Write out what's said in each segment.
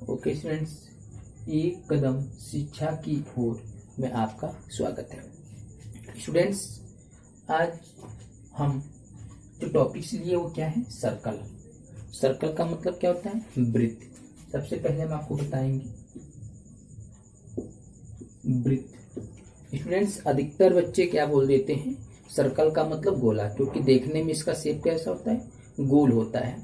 Okay students, एक कदम शिक्षा की ओर में आपका स्वागत है। स्टूडेंट्स, आज हम जो टॉपिक्स लिए वो क्या है? सर्कल। सर्कल का मतलब क्या होता है? वृत्त। सबसे पहले हम आपको बताएंगे वृत्त। स्टूडेंट्स, अधिकतर बच्चे क्या बोल देते हैं? सर्कल का मतलब गोला, क्योंकि देखने में इसका शेप कैसा होता है? गोल होता है,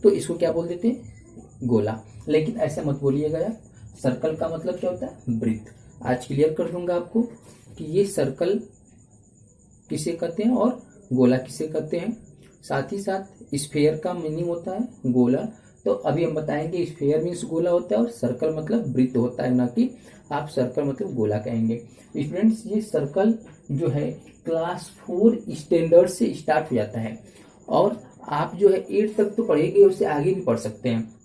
तो इसको क्या बोल देते हैं? गोला। लेकिन ऐसा मत बोलिएगा यार, सर्कल का मतलब क्या होता है? वृत्त। आज क्लियर कर दूंगा आपको कि ये सर्कल किसे कहते हैं और गोला किसे कहते हैं। साथ ही साथ स्फेयर का मीनिंग होता है गोला। तो अभी हम बताएंगे स्फेयर मीन्स गोला होता है और सर्कल मतलब वृत्त होता है, ना कि आप सर्कल मतलब गोला कहेंगे। स्टूडेंट्स, ये सर्कल जो है क्लास 4 स्टैंडर्ड से स्टार्ट हो जाता है और आप जो है 8 तक तो पढ़ेंगे, उससे आगे भी पढ़ सकते हैं।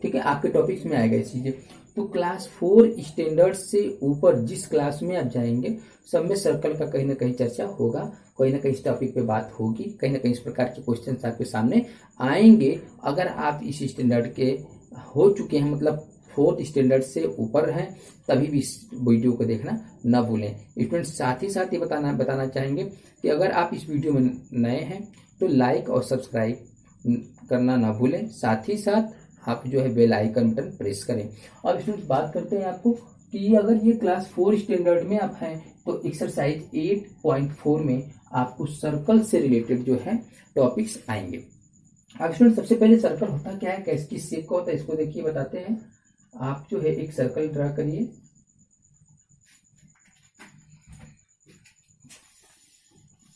ठीक है, आपके टॉपिक्स में आएगा ये चीजें। तो क्लास 4 स्टैंडर्ड से ऊपर जिस क्लास में आप जाएंगे सब में सर्कल का कहीं ना कहीं चर्चा होगा, कोई ना कहीं इस टॉपिक पे बात होगी, कहीं ना कहीं इस प्रकार के क्वेश्चन आपके सामने आएंगे। अगर आप इस स्टैंडर्ड के हो चुके हैं, मतलब 4th स्टैंडर्ड से ऊपर हैं, तभी भी इस वीडियो को देखना न भूलें। स्टूडेंट्स, साथ ही साथ ये बताना चाहेंगे कि अगर आप इस वीडियो में नए हैं तो लाइक और सब्सक्राइब करना ना भूलें। साथ ही साथ आप जो है बेल आइकन बटन प्रेस करें। अब स्टूडेंट्स, बात करते हैं आपको कि अगर ये क्लास 4 स्टैंडर्ड में आप हैं तो एक्सरसाइज 8.4 में आपको सर्कल से रिलेटेड जो है टॉपिक्स आएंगे। अब स्टूडेंट, सबसे पहले सर्कल होता क्या है, कैसे किस शेप का होता है, इसको देखिए बताते हैं। आप जो है एक सर्कल ड्रा करिए।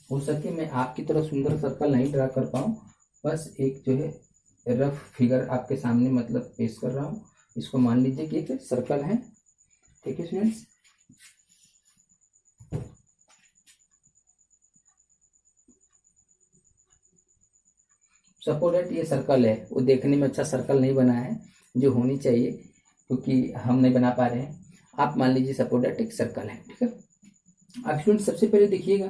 हो सके मैं आपकी तरह सुंदर सर्कल नहीं ड्रा कर पाऊं, बस एक जो है रफ फिगर आपके सामने मतलब पेश कर रहा हूं। इसको मान लीजिए कि एक सर्कल है। ठीक है स्टूडेंट्स, सपोज दैट ये सर्कल है, वो देखने में अच्छा सर्कल नहीं बना है जो होनी चाहिए, क्योंकि हम नहीं बना पा रहे हैं। आप मान लीजिए सपोज दैट एक सर्कल है। ठीक है, अब स्टूडेंट सबसे पहले देखिएगा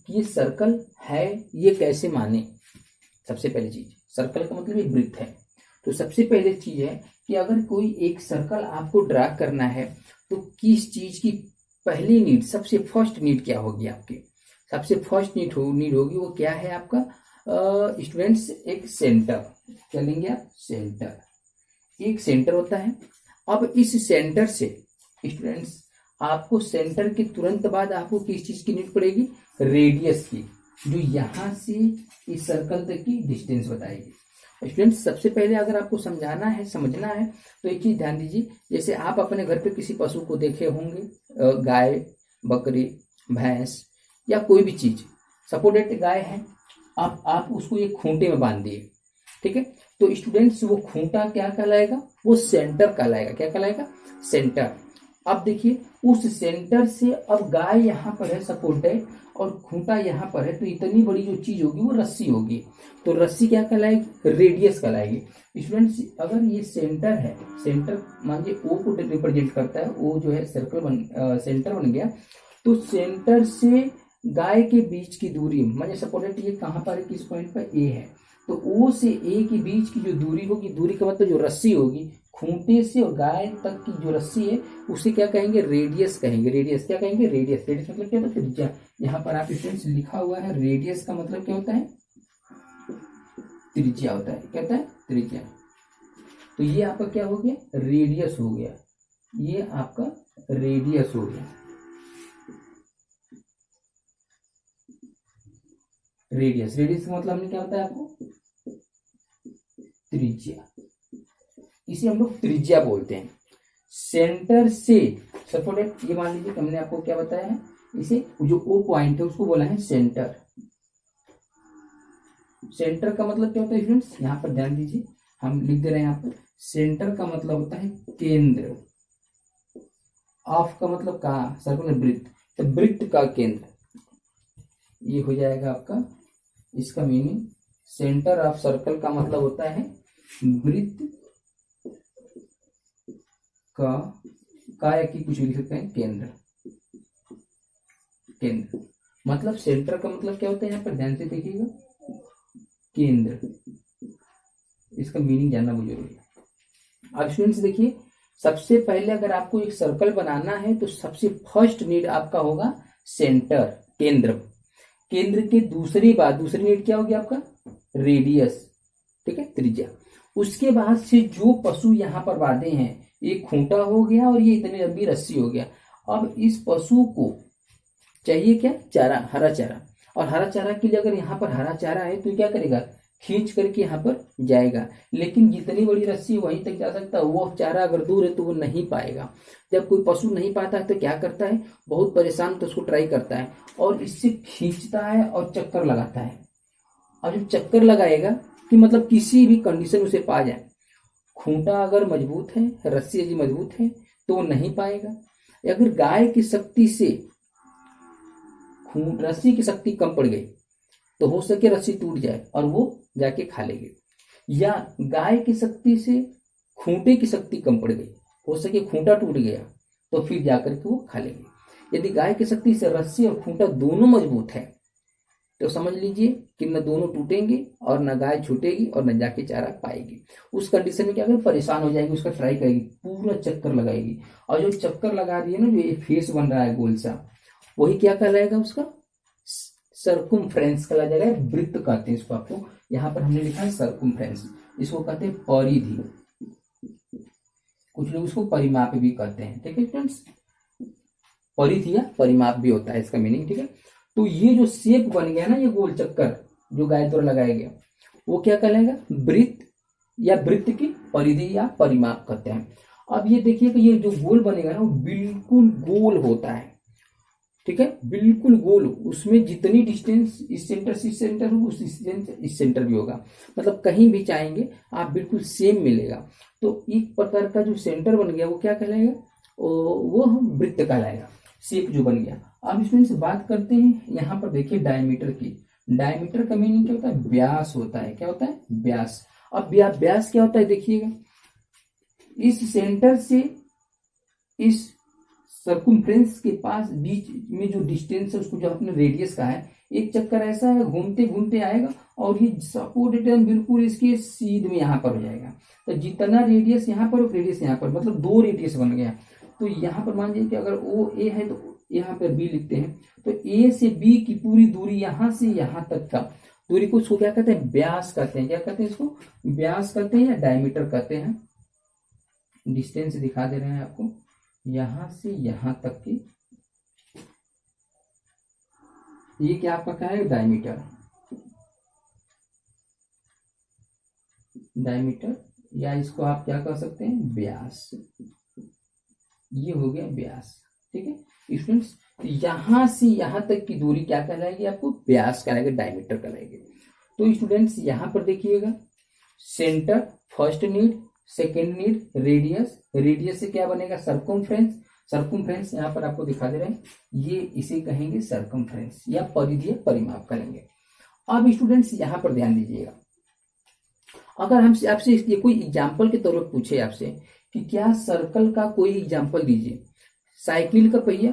कि ये सर्कल है, ये कैसे माने। सबसे पहली चीज, सर्कल का मतलब ये वृत्त है। तो सबसे पहले चीज है कि अगर कोई एक सर्कल आपको ड्रा करना है तो किस चीज की पहली नीड, सबसे फर्स्ट नीड क्या होगी आपकी? सबसे फर्स्ट नीड होगी वो क्या है आपका? स्टूडेंट्स, एक सेंटर। क्या लेंगे आप? सेंटर। एक सेंटर होता है। अब इस सेंटर से स्टूडेंट्स आपको सेंटर के तुरंत बाद आपको किस चीज की नीड पड़ेगी? रेडियस की, जो यहां से इस सर्कल तक की डिस्टेंस बताएगी। स्टूडेंट्स, सबसे पहले अगर आपको समझाना है, समझना है, तो एक चीज ध्यान दीजिए। जैसे आप अपने घर पे किसी पशु को देखे होंगे, गाय, बकरी, भैंस या कोई भी चीज। सपोर्टेड गाय है, आप उसको एक खूंटे में बांध दिए। ठीक है, तो स्टूडेंट्स वो खूंटा क्या कहलाएगा? वो सेंटर कहलाएगा। क्या कहलाएगा? सेंटर। अब देखिए, उस सेंटर से अब गाय यहाँ पर है सपोर्टेड और खूंटा यहाँ पर है, तो इतनी बड़ी जो चीज होगी वो रस्सी होगी। तो रस्सी क्या कहलाएगी? रेडियस कहलाएगी। स्टूडेंट्स, अगर ये सेंटर है, सेंटर मानिए ओ को रिप्रेजेंट करता है, ओ जो है सर्कल सेंटर बन गया। तो सेंटर से गाय के बीच की दूरी, मानिए सपोर्टेड ये कहाँ पर है, किस पॉइंट पर? ए है। तो ओ से ए के बीच की जो दूरी होगी, दूरी का मतलब जो रस्सी होगी, खूंटे से और गाय तक की जो रस्सी है उसे क्या कहेंगे? रेडियस कहेंगे। रेडियस क्या कहेंगे? रेडियस। रेडियस मतलब क्या होता है? त्रिज्या। यहाँ पर आप स्टूडेंट्स लिखा हुआ है रेडियस का मतलब क्या होता है? त्रिज्या होता है। क्या होता है? त्रिज्या। तो ये आपका क्या हो गया? रेडियस हो गया। ये आपका रेडियस हो गया। रेडियस, रेडियस का मतलब हमने क्या बताया आपको? त्रिज्या। इसे हम लोग त्रिज्या बोलते हैं। सेंटर से सपोर्टेड, ये मान लीजिए हमने आपको क्या बताया है, इसे जो ओ पॉइंट है उसको बोला है सेंटर। सेंटर का मतलब क्या होता है स्टूडेंट्स? यहां पर ध्यान दीजिए, हम लिख दे रहे हैं यहाँ पर। सेंटर का मतलब होता है केंद्र। ऑफ का मतलब कहा? सर्कल में वृत्त, तो वृत्त का केंद्र ये हो जाएगा आपका। इसका मीनिंग सेंटर ऑफ सर्कल का मतलब होता है वृत्त का या की कुछ भी लिख सकते हैं, केंद्र। केंद्र मतलब सेंटर का मतलब क्या होता है? यहाँ पर ध्यान से देखिएगा, केंद्र। इसका मीनिंग जानना बहुत जरूरी है। अब स्टूडेंट्स देखिए, सबसे पहले अगर आपको एक सर्कल बनाना है तो सबसे फर्स्ट नीड आपका होगा सेंटर, केंद्र। केंद्र के दूसरी नीड क्या होगी आपका? रेडियस, ठीक है, त्रिज्या। उसके बाद से जो पशु यहाँ पर बांधे हैं, एक खूंटा हो गया और ये इतनी लंबी रस्सी हो गया। अब इस पशु को चाहिए क्या? चारा, हरा चारा। और हरा चारा के लिए अगर यहाँ पर हरा चारा है तो क्या करेगा? खींच करके यहाँ पर जाएगा, लेकिन जितनी बड़ी रस्सी वहीं तक जा सकता है, वो चारा अगर दूर है तो वो नहीं पाएगा। जब कोई पशु नहीं पाता है तो क्या करता है? बहुत परेशान तो उसको ट्राई करता है और इससे खींचता है और चक्कर लगाता है। और जब चक्कर लगाएगा कि मतलब किसी भी कंडीशन उसे पा जाए, खूंटा अगर मजबूत है, रस्सी यदि मजबूत है तो वो नहीं पाएगा। अगर गाय की शक्ति से रस्सी की शक्ति कम पड़ गई तो हो सके रस्सी टूट जाए और वो जाके खा लेगी, या गाय की शक्ति से खूंटे की शक्ति कम पड़ गई, हो सके खूंटा टूट गया तो फिर जाकर के वो खा लेगी। यदि गाय की शक्ति से रस्सी और खूंटा दोनों मजबूत है तो समझ लीजिए कि न दोनों टूटेंगे और न गाय छूटेगी और न जाके चारा पाएगी। उस कंडीशन में क्या करेगी? परेशान हो जाएगी, उसका ट्राई करेगी, पूरा चक्कर लगाएगी। और जो चक्कर लगा रही है ना, जो ये फेस बन रहा है गोल सा, वही क्या कहलाएगा? उसका सर्कुम्फ्रेंस कहला जाएगा, वृत्त कहते हैं इसको। आपको यहाँ पर हमने लिखा है सर्कुम्फ्रेंस, इसको कहते हैं परिधि, कुछ लोग इसको परिमाप भी कहते हैं, ठीक है फ्रेंड्स। परिधि या परिमाप भी होता है इसका मीनिंग, ठीक है। तो ये जो शेप बन गया ना, ये गोल चक्कर जो गाय द्वारा लगाया गया, वो क्या कहलाएगा? वृत्त या वृत्त की परिधि या परिमाप कहते हैं। अब ये देखिए कि ये जो गोल बनेगा ना, वो बिल्कुल गोल होता है, ठीक है, बिल्कुल गोल। उसमें जितनी डिस्टेंस इस सेंटर से इस सेंटर होगी, उस डिस्टेंस इस सेंटर भी होगा, मतलब कहीं भी चाहेंगे आप बिल्कुल सेम मिलेगा। तो एक प्रकार का जो सेंटर बन गया वो क्या कहलाएगा? वो वृत्त कहलाएगा, शेप जो बन गया। अब इसमें से बात करते हैं, यहाँ पर देखिए डायमीटर की। डायमीटर का मीनिंग क्या होता है? व्यास होता है। क्या होता है? व्यास। अब व्यास क्या होता है देखिएगा, इस सेंटर से इस सर्कुम्फ्रेंस के पास बीच में जो डिस्टेंस है उसको जो अपने रेडियस का है, एक चक्कर ऐसा है घूमते घूमते आएगा और ये सपोर्टेड बिल्कुल इसके सीध में यहाँ पर हो जाएगा। तो जितना रेडियस यहाँ पर, रेडियस यहाँ पर, मतलब दो रेडियस बन गया। तो यहाँ पर मान लीजिए कि अगर ओ ए है तो यहाँ पर बी लिखते हैं, तो ए से बी की पूरी दूरी यहाँ से यहाँ तक का दूरी को उसको क्या कहते हैं? व्यास कहते हैं। क्या कहते हैं इसको? व्यास कहते हैं या डायमीटर कहते हैं। डिस्टेंस दिखा दे रहे हैं आपको, यहां से यहां तक की, ये क्या आपका क्या है? डायमीटर। डायमीटर या इसको आप क्या कह सकते हैं? व्यास। ये हो गया व्यास, ठीक है स्टूडेंट्स। यहां से यहां तक की दूरी क्या कहलाएगी? आपको व्यास कहलाएगा, डायमीटर कहलाएगी। तो स्टूडेंट्स यहाँ पर देखिएगा, centre first need, second need radius. Radius से क्या बनेगा? सर्कमफ्रेंस। सर्कमफ्रेंस यहाँ पर आपको दिखा दे रहे हैं, ये इसे कहेंगे सर्कमफ्रेंस या परिधि परिमाप करेंगे। अब स्टूडेंट्स यहाँ पर ध्यान दीजिएगा, अगर हमसे आपसे ये कोई एग्जाम्पल के तौर पर पूछे आपसे कि क्या सर्कल का कोई एग्जाम्पल दीजिए। साइकिल का पहिया,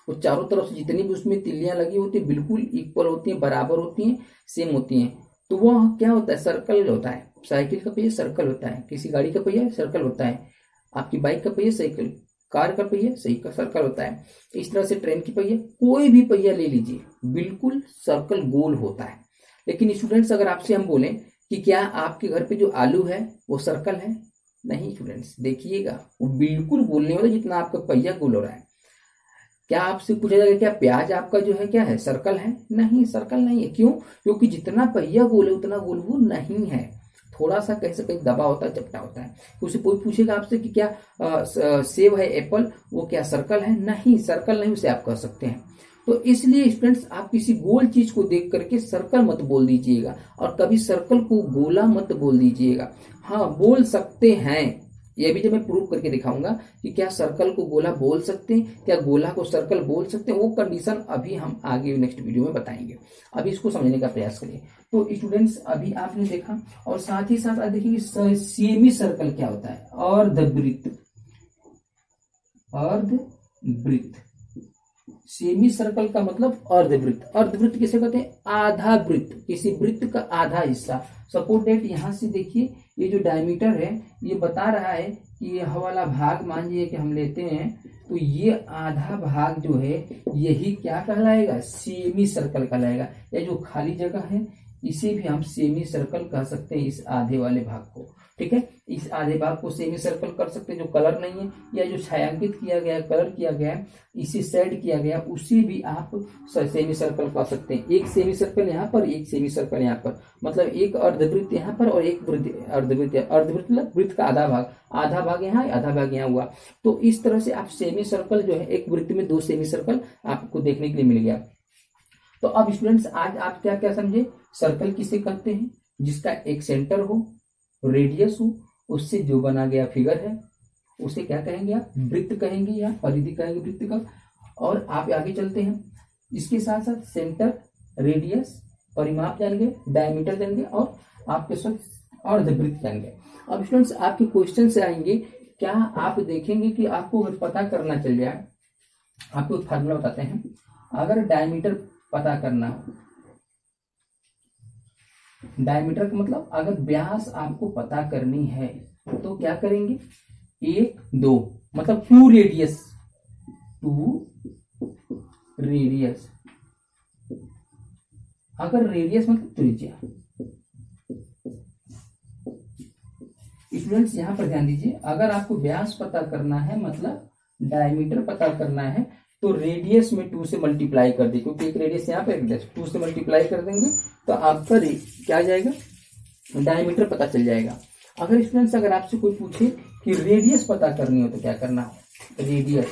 वो चारों तरफ से जितनी भी उसमें तिल्लियां लगी होती है बिल्कुल इक्वल होती हैं, बराबर होती हैं, सेम होती हैं, तो वह क्या होता है? सर्कल होता है। साइकिल का पहिया सर्कल होता है, किसी गाड़ी का पहिया सर्कल होता है, आपकी बाइक का पहिया साइकिल, कार का पहिया सही का सर्कल होता है। इस तरह से ट्रेन की पहिया, कोई भी पहिया ले लीजिए, बिल्कुल सर्कल गोल होता है। लेकिन स्टूडेंट्स अगर आपसे हम बोलें कि क्या आपके घर पे जो आलू है वो सर्कल है? नहीं स्टूडेंट्स, देखिएगा वो बिल्कुल गोल नहीं होता जितना आपका पहिया गोल हो रहा है। क्या आपसे पूछा जाएगा क्या प्याज आपका जो है क्या है? सर्कल है? नहीं, सर्कल नहीं है। क्यों? क्योंकि जितना पहिया गोल है उतना गोल वो नहीं है, थोड़ा सा कहीं से कहीं दबा होता है, चपटा होता है। उसे कोई पूछेगा आपसे कि क्या सेब है, एप्पल, वो क्या सर्कल है? नहीं, सर्कल नहीं, उसे आप कह सकते हैं। तो इसलिए स्टूडेंट्स आप किसी गोल चीज को देख करके सर्कल मत बोल दीजिएगा और कभी सर्कल को गोला मत बोल दीजिएगा। हाँ, बोल सकते हैं, ये भी जब मैं प्रूव करके दिखाऊंगा कि क्या सर्कल को गोला बोल सकते हैं, क्या गोला को सर्कल बोल सकते हैं, वो कंडीशन अभी हम आगे नेक्स्ट वीडियो में बताएंगे। अभी इसको समझने का प्रयास करिए। तो स्टूडेंट्स अभी आपने देखा, और साथ ही साथ देखिए सेमी सर्कल क्या होता है? अर्धवृत्त। अर्धवृत्त सेमी सर्कल का मतलब अर्धवृत्त। अर्धवृत्त किसे कहते हैं? आधा वृत्त, किसी वृत्त का आधा हिस्सा। सपोज दैट यहां से देखिए ये जो डायमीटर है ये बता रहा है कि यह वाला भाग मान लीजिए कि हम लेते हैं तो ये आधा भाग जो है यही क्या कहलाएगा? सेमी सर्कल कहलाएगा। या जो खाली जगह है इसे भी हम सेमी सर्कल कह सकते हैं, इस आधे वाले भाग को। ठीक है, इस आधे भाग को सेमी सर्कल कर सकते हैं। जो कलर नहीं है या जो छायांकित किया गया, कलर किया गया, इसे शेड किया गया, उसे भी आप सेमी सर्कल कह सकते हैं। एक सेमी सर्कल यहाँ पर, एक सेमी सर्कल यहाँ पर, मतलब एक अर्धवृत्त यहाँ पर और एक अर्धवृत्त। अर्धवृत्त मतलब वृत्त का आधा भाग, आधा भाग यहाँ, आधा भाग यहाँ हुआ। तो इस तरह से आप सेमी सर्कल जो है, एक वृत्त में 2 सेमी सर्कल आपको देखने के लिए मिल गया। तो अब स्टूडेंट्स आज आप क्या क्या समझे? सर्कल किसे कहते हैं? जिसका एक सेंटर हो, रेडियस हो, उससे जो बना गया फिगर है उसे क्या कहेंगे आप? वृत्त कहेंगे या परिधि कहेंगे वृत्त का। और आप आगे चलते हैं, इसके साथ साथ सेंटर, रेडियस, परिमाप जान गए, डायमीटर जान गए और आपके साथ अर्धवृत्त जान गए। अब स्टूडेंट्स आपके क्वेश्चन से आएंगे, क्या आप देखेंगे कि आपको अगर पता करना चल जाए, आपको एक फार्मूला बताते हैं। अगर डायमीटर पता करना हो, डायमीटर का मतलब अगर व्यास आपको पता करनी है तो क्या करेंगे? 1 2 मतलब 2 रेडियस, 2 रेडियस। अगर रेडियस मतलब त्रिज्या। स्टूडेंट्स यहां पर ध्यान दीजिए, अगर आपको व्यास पता करना है मतलब डायमीटर पता करना है तो रेडियस में 2 से मल्टीप्लाई कर दे, क्योंकि एक रेडियस यहाँ पे, एक रेडियस 2 से मल्टीप्लाई कर देंगे तो आपका क्या आ जाएगा? डायमीटर पता चल जाएगा। अगर स्टूडेंट्स अगर आपसे कोई पूछे कि रेडियस पता करनी हो तो क्या करना हो? रेडियस,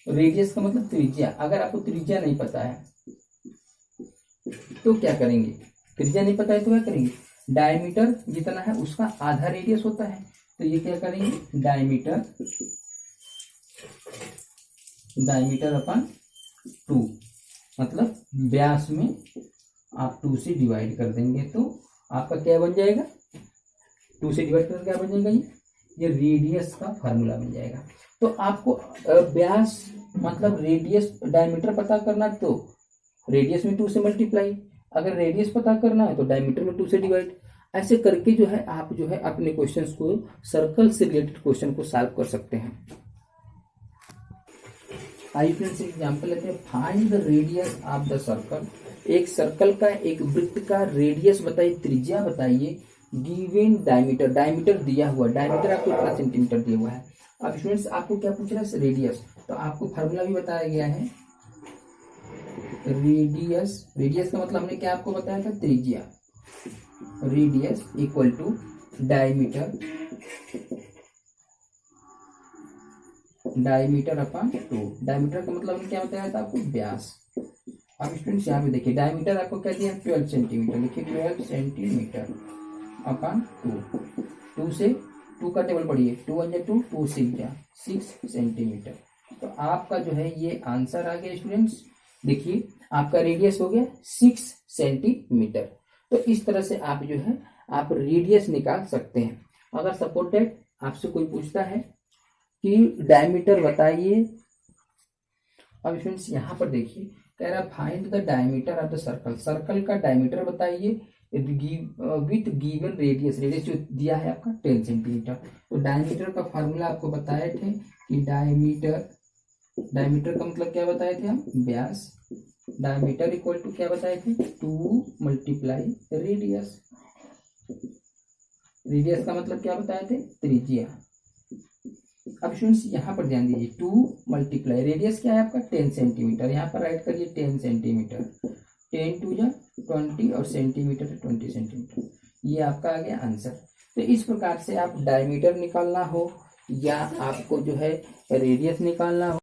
रेडियस का मतलब त्रिज्या। अगर आपको त्रिज्या नहीं पता है तो क्या करेंगे? त्रिज्या नहीं पता है तो क्या करेंगे? डायमीटर जितना है उसका आधा रेडियस होता है, तो ये क्या करेंगे? डायमीटर, डायमीटर अपन 2 मतलब व्यास में आप 2 से डिवाइड कर देंगे तो आपका क्या बन जाएगा? 2 से डिवाइड कर क्या बन जाएगा? ये रेडियस का फार्मूला बन जाएगा। तो आपको व्यास मतलब रेडियस, डायमीटर पता करना तो रेडियस में 2 से मल्टीप्लाई, अगर रेडियस पता करना है तो डायमीटर में 2 से डिवाइड। ऐसे करके जो है आप जो है अपने क्वेश्चंस को, सर्कल से रिलेटेड क्वेश्चन को सॉल्व कर सकते हैं। आइए फ्रेंड्स एग्जांपल लेते हैं। Find the radius of the circle. एक सर्कल का, एक वृत्त का रेडियस बताइए, त्रिज्या बताइए, गिवन डायमीटर, डायमीटर दिया हुआ, डायमीटर आपको कितना सेंटीमीटर दिया हुआ है। अब स्टूडेंट्स आपको क्या पूछ रहा है? रेडियस। तो आपको फार्मूला भी बताया गया है, रेडियस। रेडियस का मतलब हमने क्या आपको बताया था? त्रिज्या। Radius equal to diameter, diameter upon 2। Diameter का मतलब हमने क्या बताया था आपको? व्यास। अब स्टूडेंट्स यहाँ पे देखिए, डायमीटर आपको क्या दिया? 12 सेंटीमीटर। लिखिए 12 सेंटीमीटर अपॉन 2। 2 से 2 का टेबल पढ़िए, 2 1 2, 2 6 सेंटीमीटर। तो आपका जो है ये आंसर आ गया स्टूडेंट्स। देखिए आपका रेडियस हो गया 6 सेंटीमीटर। तो इस तरह से आप जो है आप रेडियस निकाल सकते हैं। अगर सपोज दैट आपसे कोई पूछता है कि डायमीटर बताइए, अब स्टूडेंट्स यहाँ पर देखिए कह रहा है find the diameter of the circle. Circle का डायमीटर बताइए विथ गिवन रेडियस। रेडियस जो दिया है आपका 10 सेंटीमीटर। तो डायमीटर का फार्मूला आपको बताए थे कि डायमीटर, डायमीटर का मतलब क्या बताए थे हम? व्यास। डायमीटर इक्वल टू क्या बताए थे? 2 मल्टीप्लाई रेडियस। रेडियस का मतलब क्या बताए थे? त्रिज्या। अब स्टूडेंट्स यहाँ पर ध्यान दीजिए, 2 मल्टीप्लाई रेडियस क्या है आपका? 10 सेंटीमीटर। यहाँ पर राइट करिए 10 सेंटीमीटर। 10 2 जा 20 और सेंटीमीटर 20 सेंटीमीटर। ये आपका आ गया आंसर। तो इस प्रकार से आप डायमीटर निकालना हो या आपको जो है रेडियस निकालना हो